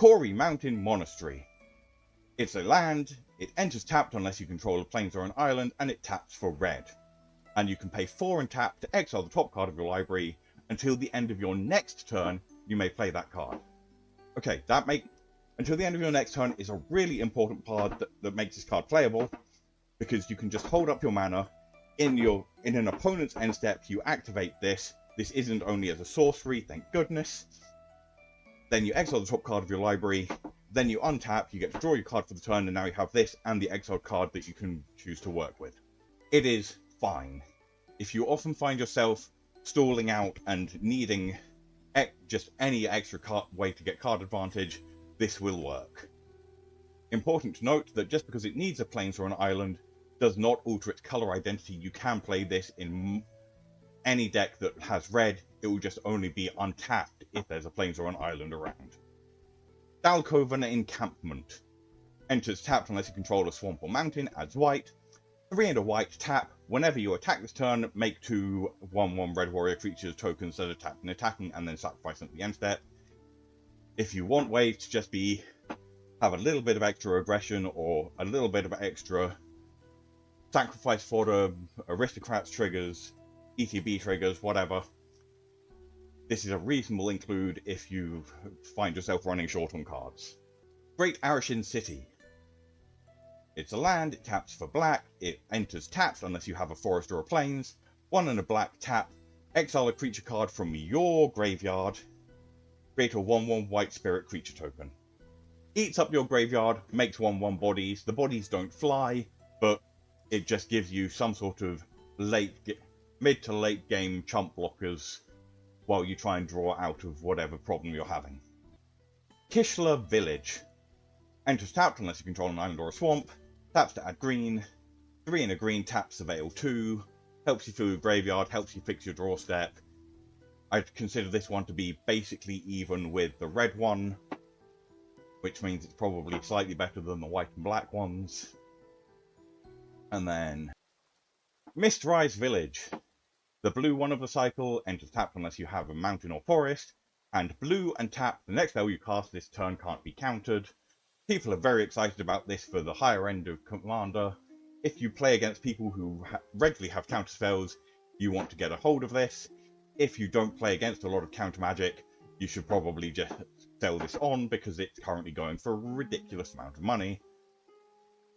Kori Mountain Monastery. It's a land, it enters tapped unless you control a plains or an island, and it taps for red. And you can pay 4 and tap to exile the top card of your library. Until the end of your next turn, you may play that card. Okay, until the end of your next turn is a really important part that makes this card playable, because you can just hold up your mana. In an opponent's end step, you activate this. This isn't only as a sorcery, thank goodness. Then you exile the top card of your library. Then you untap, you get to draw your card for the turn, and now you have this and the exiled card that you can choose to work with. It is fine. If you often find yourself stalling out and needing just any extra way to get card advantage, this will work. Important to note that just because it needs a plains or an island does not alter its colour identity. You can play this in any deck that has red. It will just only be untapped if there's a plains or an island around. Dalkovan Encampment. Enters tapped unless you control a swamp or mountain, adds white. 3 and a white, tap. Whenever you attack this turn, make 2 1/1 red warrior creatures tokens that are tapped and attacking, and then sacrifice them at the end step. If you want ways to just have a little bit of extra aggression or a little bit of extra sacrifice fodder, aristocrats triggers, ETB triggers, whatever, this is a reasonable include if you find yourself running short on cards. Great Arishin City. It's a land, it taps for black, it enters tapped unless you have a forest or a plains. 1 and a black, tap, exile a creature card from your graveyard, create a 1/1 white spirit creature token. Eats up your graveyard, makes 1/1 bodies. The bodies don't fly, but it just gives you some sort of mid to late game chump blockers while you try and draw out of whatever problem you're having. Kishla Village. Enters tapped unless you control an island or a swamp. Taps to add green. 3 and a green, taps Surveil 2. Helps you through your graveyard, helps you fix your draw step. I'd consider this one to be basically even with the red one, which means it's probably slightly better than the white and black ones. And then Mistrise Village. The blue one of the cycle enters tapped unless you have a mountain or forest, and blue and tap, the next spell you cast this turn can't be countered. People are very excited about this for the higher end of Commander. If you play against people who regularly have counter spells, you want to get a hold of this. If you don't play against a lot of counter magic, you should probably just sell this on because it's currently going for a ridiculous amount of money.